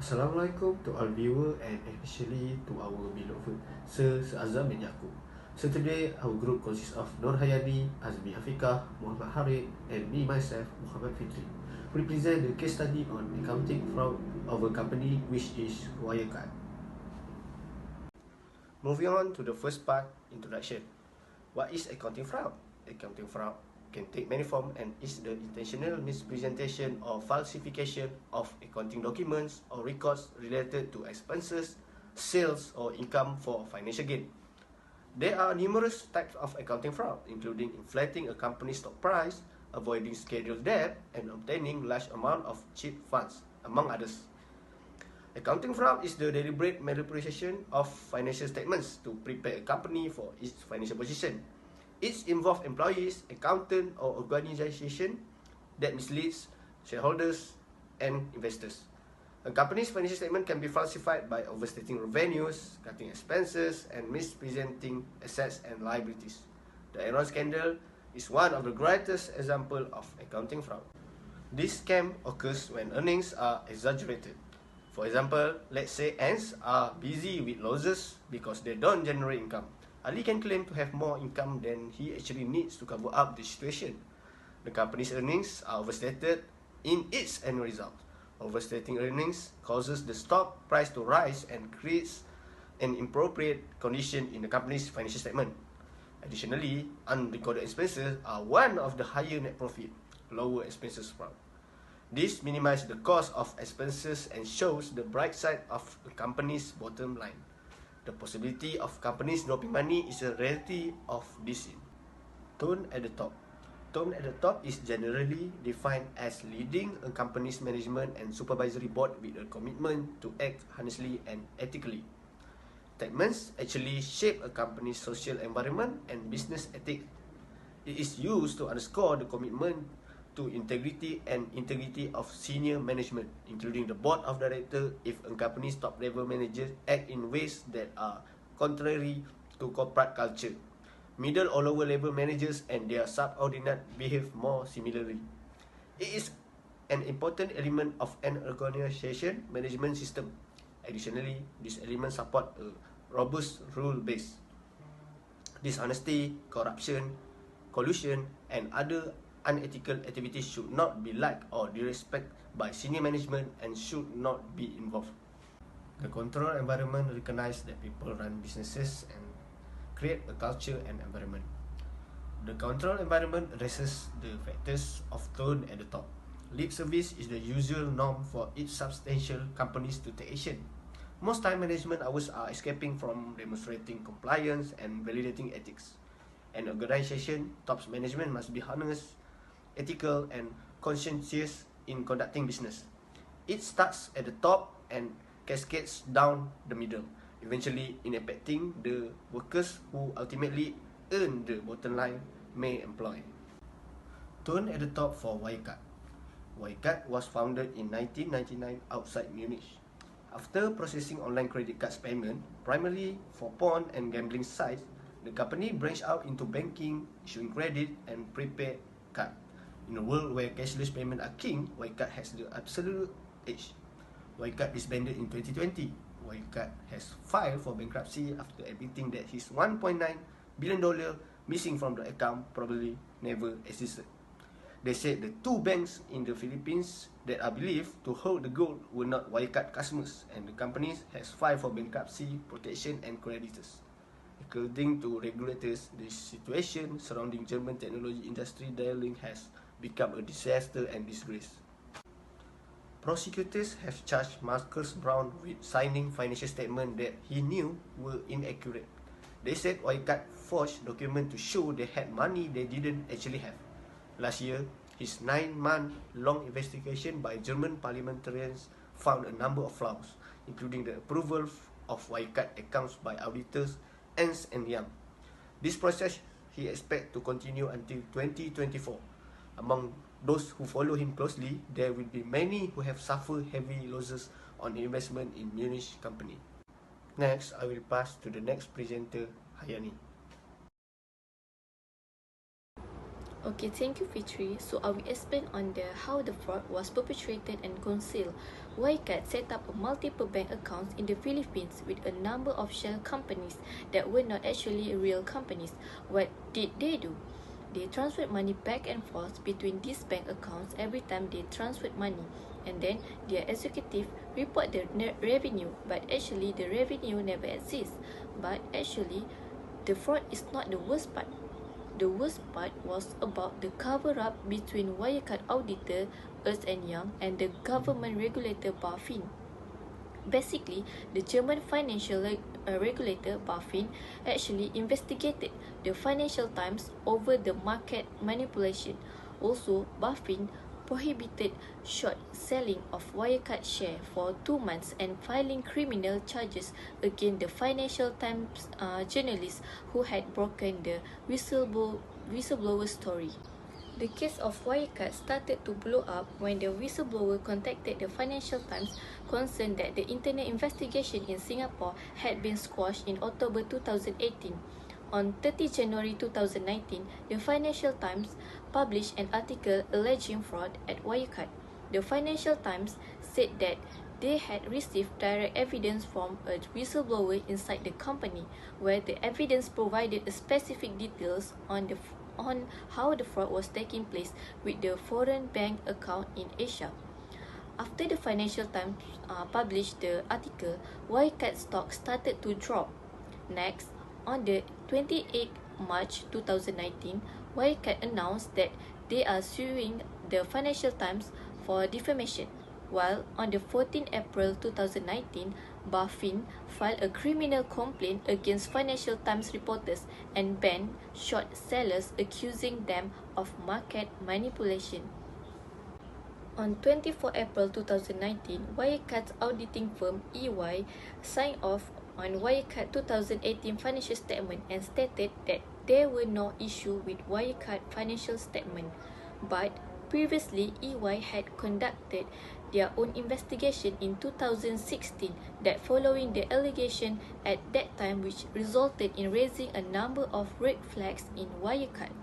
Assalamualaikum to all viewer and especially to our beloved Sir Azam and Yaakob. So today our group consists of Nur Hayani, Azmi Afiqah, Muhammad Harid and me myself, Muhammad Fitri. We present the case study on accounting fraud of a company which is Wirecard. Moving on to the first part, introduction. What is accounting fraud? Accounting fraud can take many forms and is the intentional mispresentation or falsification of accounting documents or records related to expenses, sales, or income for financial gain. There are numerous types of accounting fraud, including inflating a company's stock price, avoiding scheduled debt, and obtaining large amount of cheap funds, among others. Accounting fraud is the deliberate manipulation of financial statements to prepare a company for its financial position. It involves employees, accountant, or organization that misleads shareholders and investors. A company's financial statement can be falsified by overstating revenues, cutting expenses, and mispresenting assets and liabilities. The Enron scandal is one of the greatest examples of accounting fraud. This scam occurs when earnings are exaggerated. For example, let's say ants are busy with losses because they don't generate income. Ali can claim to have more income than he actually needs to cover up the situation. The company's earnings are overstated in its end result. Overstating earnings causes the stock price to rise and creates an inappropriate condition in the company's financial statement. Additionally, unrecorded expenses are one of the higher net profit, lower expenses fraud. This minimizes the cost of expenses and shows the bright side of the company's bottom line. The possibility of companies dropping money is a reality of this. Tone at the top. Tone at the top is generally defined as leading a company's management and supervisory board with a commitment to act honestly and ethically. Statements actually shape a company's social environment and business ethics. It is used to underscore the commitment to integrity of senior management, including the board of directors if a company's top level managers act in ways that are contrary to corporate culture. Middle or lower level managers and their subordinate behave more similarly. It is an important element of an organization management system. Additionally, this element support a robust rule base. Dishonesty, corruption, collusion, and other unethical activities should not be liked or disrespected by senior management and should not be involved. The control environment recognizes that people run businesses and create a culture and environment. The control environment addresses the factors of tone at the top. Lip service is the usual norm for each substantial companies to take action. Most time management hours are escaping from demonstrating compliance and validating ethics. An organization, top management must be honest, ethical, and conscientious in conducting business. It starts at the top and cascades down the middle, eventually impacting the workers who ultimately earn the bottom line may employ. Tone at the top for Wirecard. Wirecard was founded in 1999 outside Munich. After processing online credit cards payment, primarily for pawn and gambling sites, the company branched out into banking, issuing credit, and prepaid card. In a world where cashless payments are king, Wirecard has the absolute edge. Wirecard disbanded in 2020. Wirecard has filed for bankruptcy after admitting that his $1.9 billion missing from the account probably never existed. They said the two banks in the Philippines that are believed to hold the gold were not Wirecard customers, and the company has filed for bankruptcy protection and creditors. According to regulators, the situation surrounding German technology industry dealing has become a disaster and disgrace. Prosecutors have charged Marcus Brown with signing financial statements that he knew were inaccurate. They said Wirecard forged documents to show they had money they didn't actually have. Last year, his 9-month-long investigation by German parliamentarians found a number of flaws, including the approval of Wirecard accounts by auditors Ernst & Young. This process he expects to continue until 2024. Among those who follow him closely, there will be many who have suffered heavy losses on investment in Munich company. Next, I will pass to the next presenter, Hayani. Okay, thank you, Fitri. So I will explain on how the fraud was perpetrated and concealed. Wirecard set up multiple bank accounts in the Philippines with a number of shell companies that were not actually real companies. What did they do? They transferred money back and forth between these bank accounts every time they transferred money, and then their executive report the revenue, but actually the revenue never exists. But actually, the fraud is not the worst part. The worst part was about the cover-up between Wirecard auditor Ernst & Young and the government regulator BaFin. Basically, the German financial regulator BaFin actually investigated the Financial Times over the market manipulation. Also, BaFin prohibited short selling of Wirecard share for 2 months and filing criminal charges against the Financial Times journalists who had broken the whistleblower story. The case of Wirecard started to blow up when the whistleblower contacted the Financial Times concerned that the internet investigation in Singapore had been squashed in October 2018. On 30 January 2019, the Financial Times published an article alleging fraud at Wirecard. The Financial Times said that they had received direct evidence from a whistleblower inside the company, where the evidence provided specific details on how the fraud was taking place with the foreign bank account in Asia. After the Financial Times published the article, Wirecard stock started to drop. Next, on the 28th March 2019, Wirecard announced that they are suing the Financial Times for defamation, while on the 14th April 2019, BaFin filed a criminal complaint against Financial Times reporters and banned short sellers, accusing them of market manipulation. On 24 April 2019, Wirecard's auditing firm EY signed off on Wirecard 2018 financial statement and stated that there were no issues with Wirecard financial statement. But previously, EY had conducted their own investigation in 2016 that following the allegation at that time, which resulted in raising a number of red flags in Wirecard.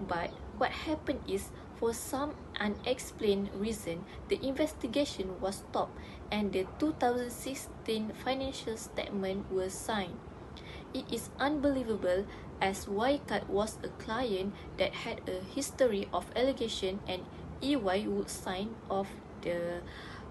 But what happened is, for some unexplained reason, the investigation was stopped and the 2016 financial statement was signed. It is unbelievable, as Wirecard was a client that had a history of allegation, and EY would sign off the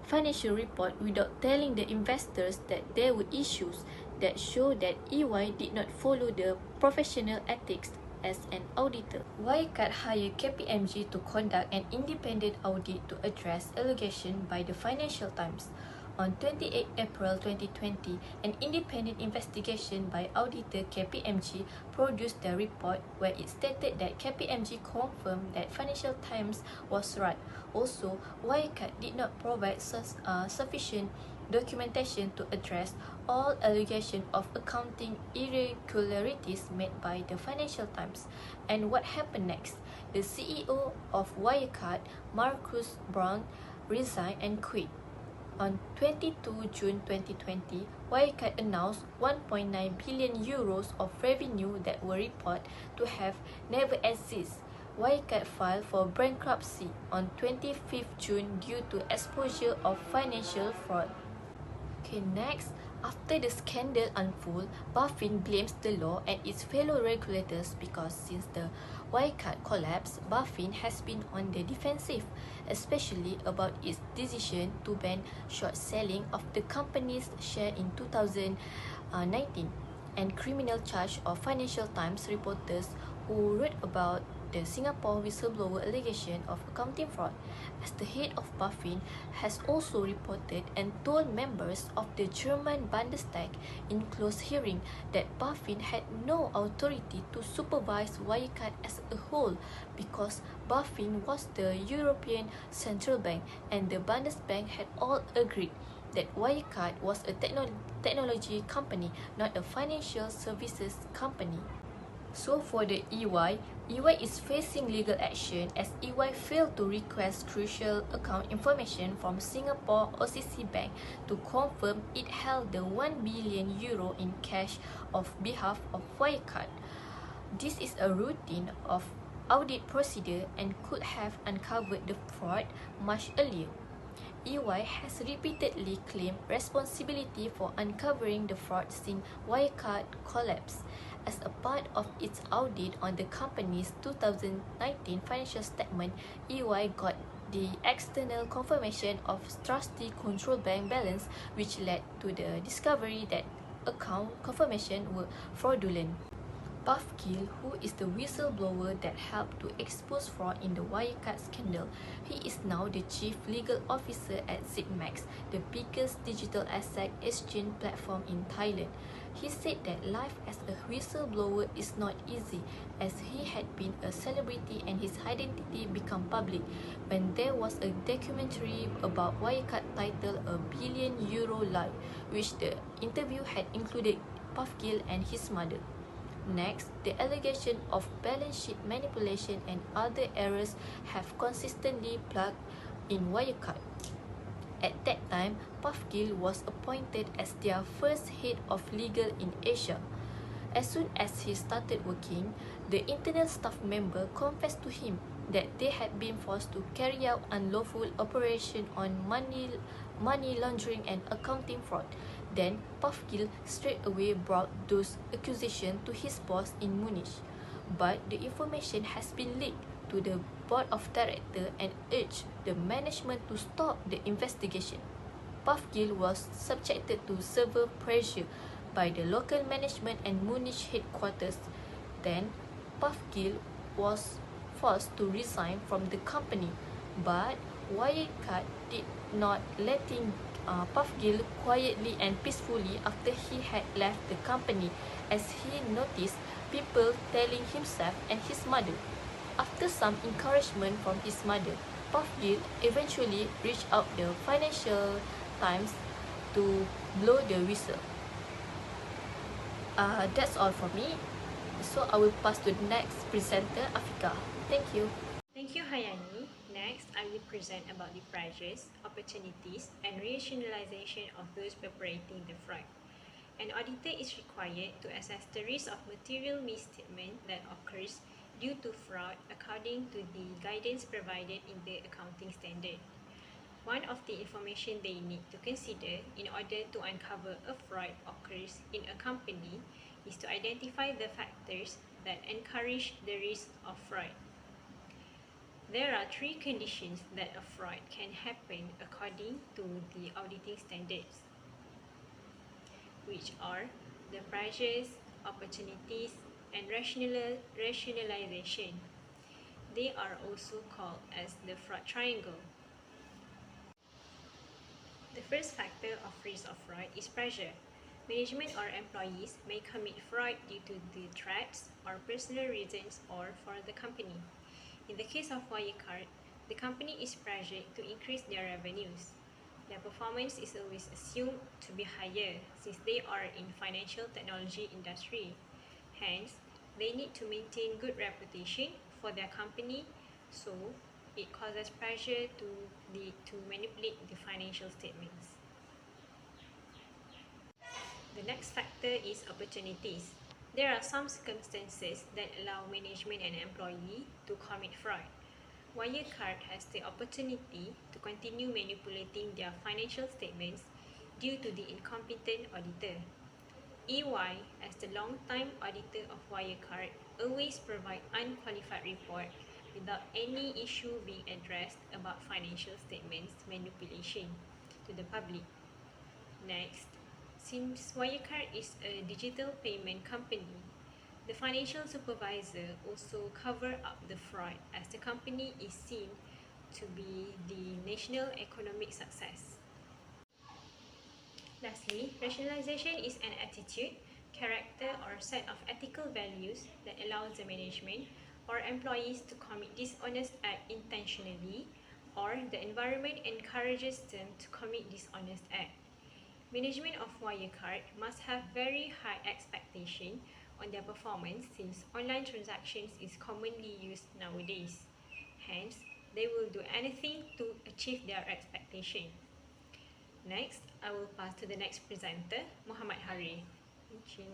financial report without telling the investors that there were issues that show that EY did not follow the professional ethics as an auditor. Wirecard hired KPMG to conduct an independent audit to address allegations by the Financial Times. On 28 April 2020, an independent investigation by auditor KPMG produced the report, where it stated that KPMG confirmed that Financial Times was right. Also, Wirecard did not provide sufficient documentation to address all allegations of accounting irregularities made by the Financial Times. And what happened next? The CEO of Wirecard, Markus Braun, resigned and quit. On 22 June 2020, Wirecard announced 1.9 billion euros of revenue that were reported to have never existed. Wirecard filed for bankruptcy on 25 June due to exposure of financial fraud. Okay, next, after the scandal unfolded, BaFin blames the law and its fellow regulators because since the Wirecard collapse, BaFin has been on the defensive, especially about its decision to ban short selling of the company's share in 2019 and criminal charge of Financial Times reporters who wrote about the Singapore whistleblower allegation of accounting fraud, as the head of BaFin has also reported and told members of the German Bundestag in closed hearing that BaFin had no authority to supervise Wirecard as a whole because BaFin was the European Central Bank and the Bundestag had all agreed that Wirecard was a technology company, not a financial services company. So for the EY is facing legal action as EY failed to request crucial account information from Singapore OCC Bank to confirm it held the 1 billion euro in cash on behalf of Wirecard. This is a routine of audit procedure and could have uncovered the fraud much earlier. EY has repeatedly claimed responsibility for uncovering the fraud since Wirecard collapsed. As a part of its audit on the company's 2019 financial statement, EY got the external confirmation of trustee control bank balance, which led to the discovery that account confirmation were fraudulent. Puff-Gill, who is the whistleblower that helped to expose fraud in the Wirecard scandal, he is now the chief legal officer at ZMax, the biggest digital asset exchange platform in Thailand. He said that life as a whistleblower is not easy, as he had been a celebrity and his identity became public when there was a documentary about Wirecard titled A Billion Euro Lie, which the interview had included Puff-Gill and his mother. Next, the allegation of balance sheet manipulation and other errors have consistently plagued in Wirecard. At that time, Puff-Gill was appointed as their first head of legal in Asia. As soon as he started working, the internal staff member confessed to him that they had been forced to carry out unlawful operation on money laundering and accounting fraud. Then, Puff-Gill straight away brought those accusations to his boss in Munich. But the information has been leaked to the board of directors and urged the management to stop the investigation. Puff-Gill was subjected to severe pressure by the local management and Munich headquarters. Then, Puff-Gill was forced to resign from the company, but Wirecard did not letting Puff-Gill quietly and peacefully after he had left the company, as he noticed people telling himself and his mother. After some encouragement from his mother, Puff-Gill eventually reached out the Financial Times to blow the whistle. That's all from me. So I will pass to the next presenter, Afika. Thank you. Thank you, Hayani. Next, I will present about the pressures, opportunities, and rationalization of those perpetrating the fraud. An auditor is required to assess the risk of material misstatement that occurs due to fraud according to the guidance provided in the accounting standard. One of the information they need to consider in order to uncover a fraud occurs in a company is to identify the factors that encourage the risk of fraud. There are three conditions that a fraud can happen according to the auditing standards, which are the pressures, opportunities, and rationalization. They are also called as the fraud triangle. The first factor of risk of fraud is pressure. Management or employees may commit fraud due to the threats or personal reasons or for the company. In the case of Wirecard, the company is pressured to increase their revenues. Their performance is always assumed to be higher since they are in financial technology industry. Hence, they need to maintain good reputation for their company, so it causes pressure to manipulate the financial statements. The next factor is opportunities. There are some circumstances that allow management and employee to commit fraud. Wirecard has the opportunity to continue manipulating their financial statements due to the incompetent auditor. EY, as the long-time auditor of Wirecard, always provide unqualified report without any issue being addressed about financial statements manipulation to the public. Next, since Wirecard is a digital payment company, the financial supervisor also cover up the fraud as the company is seen to be the national economic success. Lastly, rationalization is an attitude, character, or set of ethical values that allows the management or employees to commit dishonest act intentionally, or the environment encourages them to commit dishonest act. Management of Wirecard must have very high expectation on their performance since online transactions is commonly used nowadays. Hence, they will do anything to achieve their expectation. Next, I will pass to the next presenter, Muhammad Hari. Thank you.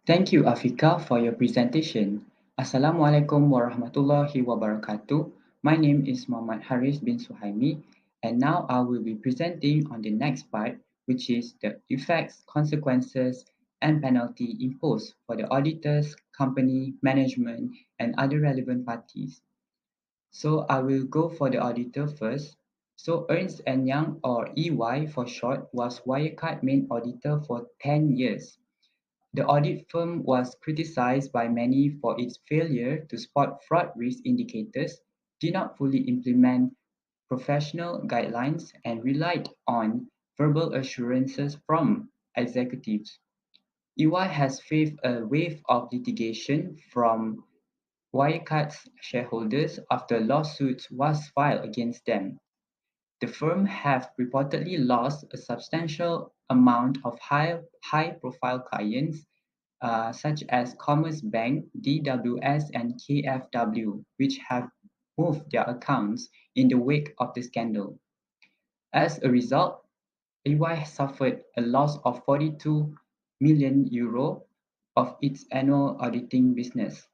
Thank you, Afika, for your presentation. Assalamualaikum warahmatullahi wabarakatuh. My name is Muhammad Haris bin Suhaimi, and now I will be presenting on the next part, which is the effects, consequences, and penalty imposed for the auditors, company, management, and other relevant parties. So I will go for the auditor first. So Ernst and Young, or EY for short, was Wirecard main auditor for 10 years. The audit firm was criticized by many for its failure to spot fraud risk indicators, did not fully implement professional guidelines, and relied on verbal assurances from executives. EY has faced a wave of litigation from Wirecard's shareholders after lawsuits was filed against them. The firm have reportedly lost a substantial amount of high-profile clients such as Commerce Bank, DWS, and KfW, which have moved their accounts in the wake of the scandal. As a result, EY suffered a loss of 42 million euro of its annual auditing business.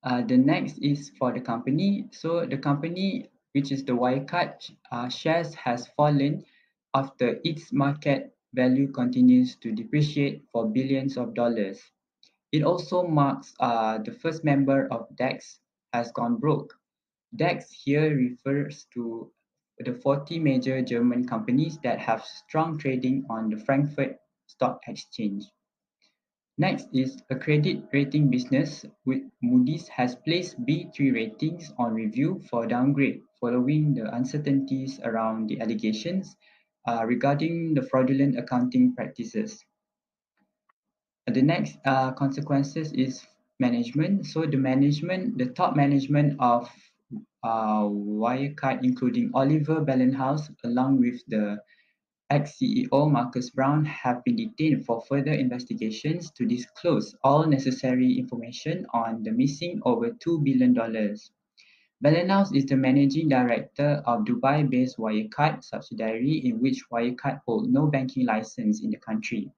The next is for the company. So the company, which is the Wirecard, shares has fallen after its market value continues to depreciate for billions of dollars. It also marks the first member of DAX has gone broke. DAX here refers to the 40 major German companies that have strong trading on the Frankfurt Stock Exchange. Next is a credit rating business, with Moody's has placed B3 ratings on review for downgrade following the uncertainties around the allegations regarding the fraudulent accounting practices. The next consequences is management. So the top management of Wirecard, including Oliver Bellenhaus, along with the ex-CEO Marcus Brown, have been detained for further investigations to disclose all necessary information on the missing over $2 billion. Bellenhaus is the managing director of Dubai-based Wirecard subsidiary, in which Wirecard holds no banking license in the country.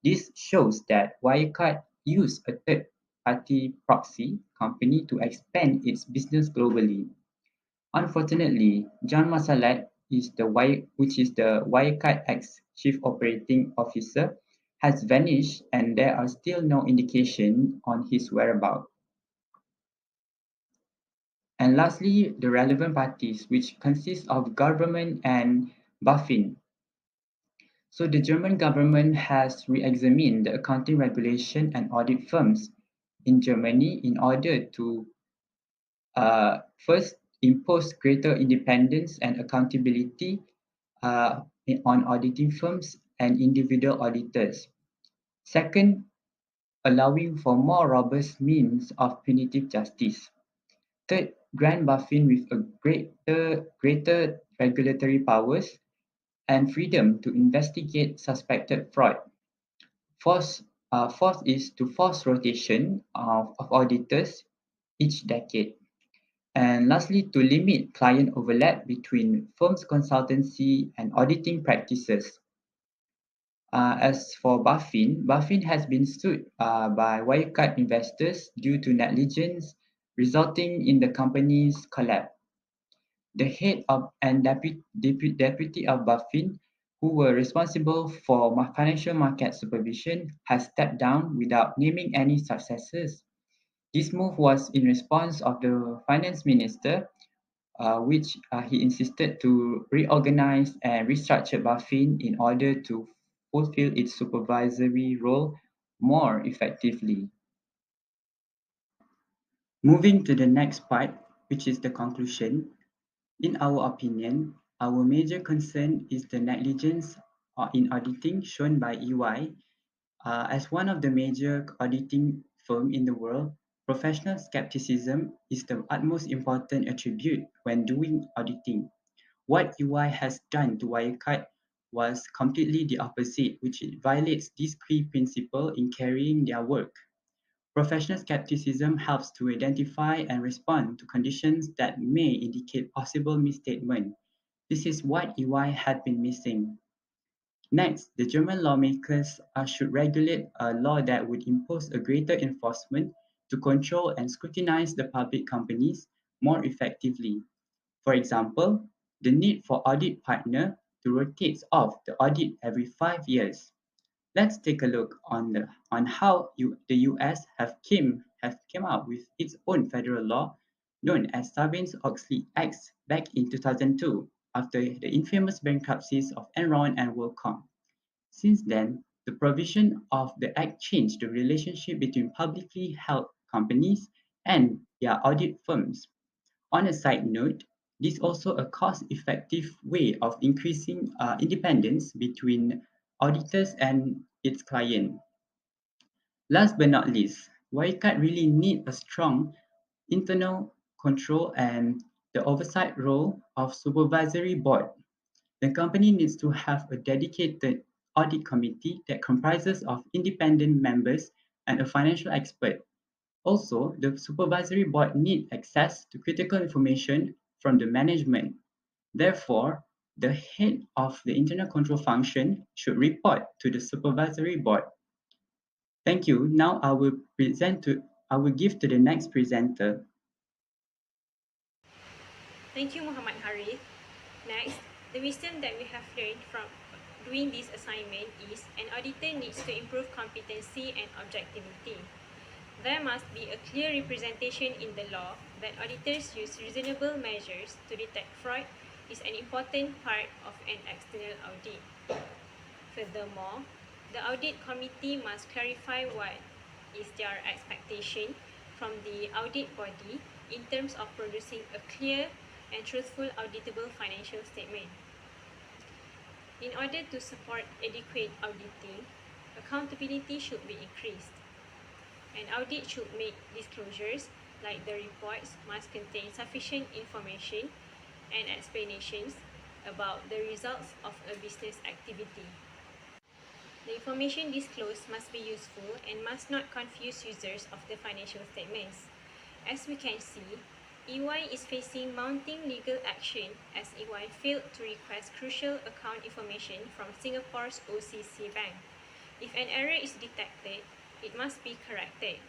This shows that Wirecard used a third-party proxy company to expand its business globally. Unfortunately, John Masalat, which is the Wirecard ex-chief operating officer, has vanished, and there are still no indication on his whereabouts. And lastly, the relevant parties, which consist of government and BaFin. So the German government has re-examined the accounting regulation and audit firms in Germany in order to first impose greater independence and accountability on auditing firms and individual auditors. Second, allowing for more robust means of punitive justice. Third, grant BaFin with a greater regulatory powers and freedom to investigate suspected fraud. Fourth is to force rotation of auditors each decade. And lastly, to limit client overlap between firms' consultancy and auditing practices. As for BaFin has been sued by Wirecard investors due to negligence, resulting in the company's collapse. The head of and deputy of BaFin, who were responsible for financial market supervision, has stepped down without naming any successors. This move was in response of the finance minister, which he insisted to reorganize and restructure BaFin in order to fulfill its supervisory role more effectively. Moving to the next part, which is the conclusion. In our opinion, our major concern is the negligence in auditing shown by EY. As one of the major auditing firms in the world, professional skepticism is the utmost important attribute when doing auditing. What EY has done to Wirecard was completely the opposite, which it violates this key principle in carrying their work. Professional skepticism helps to identify and respond to conditions that may indicate possible misstatement. This is what EY had been missing. Next, the German lawmakers should regulate a law that would impose a greater enforcement to control and scrutinize the public companies more effectively. For example, the need for audit partner to rotate off the audit every 5 years. Let's take a look on how the US have came up with its own federal law known as Sarbanes-Oxley Act back in 2002 after the infamous bankruptcies of Enron and WorldCom. Since then, the provision of the Act changed the relationship between publicly held companies and their audit firms. On a side note, this is also a cost-effective way of increasing independence between auditors and its client. Last but not least, Wirecard really need a strong internal control and the oversight role of supervisory board. The company needs to have a dedicated audit committee that comprises of independent members and a financial expert. Also, the supervisory board need access to critical information from the management. Therefore, the head of the internal control function should report to the supervisory board. Thank you. Now I will give to the next presenter. Thank you, Muhammad Harith. Next, the wisdom that we have learned from doing this assignment is an auditor needs to improve competency and objectivity. There must be a clear representation in the law that auditors use reasonable measures to detect fraud is an important part of an external audit. Furthermore, the audit committee must clarify what is their expectation from the audit body in terms of producing a clear and truthful auditable financial statement. In order to support adequate auditing, accountability should be increased. An audit should make disclosures like the reports must contain sufficient information and explanations about the results of a business activity. The information disclosed must be useful and must not confuse users of the financial statements. As we can see, EY is facing mounting legal action as EY failed to request crucial account information from Singapore's OCC Bank. If an error is detected, it must be corrected.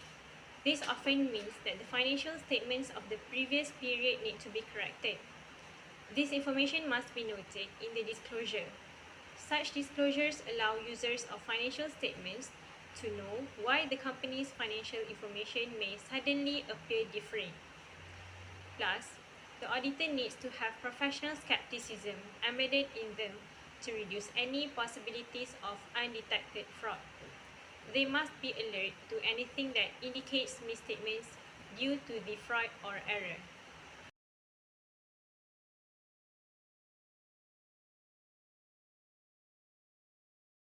This often means that the financial statements of the previous period need to be corrected. This information must be noted in the disclosure. Such disclosures allow users of financial statements to know why the company's financial information may suddenly appear different. Plus, the auditor needs to have professional skepticism embedded in them to reduce any possibilities of undetected fraud. They must be alert to anything that indicates misstatements due to the fraud or error.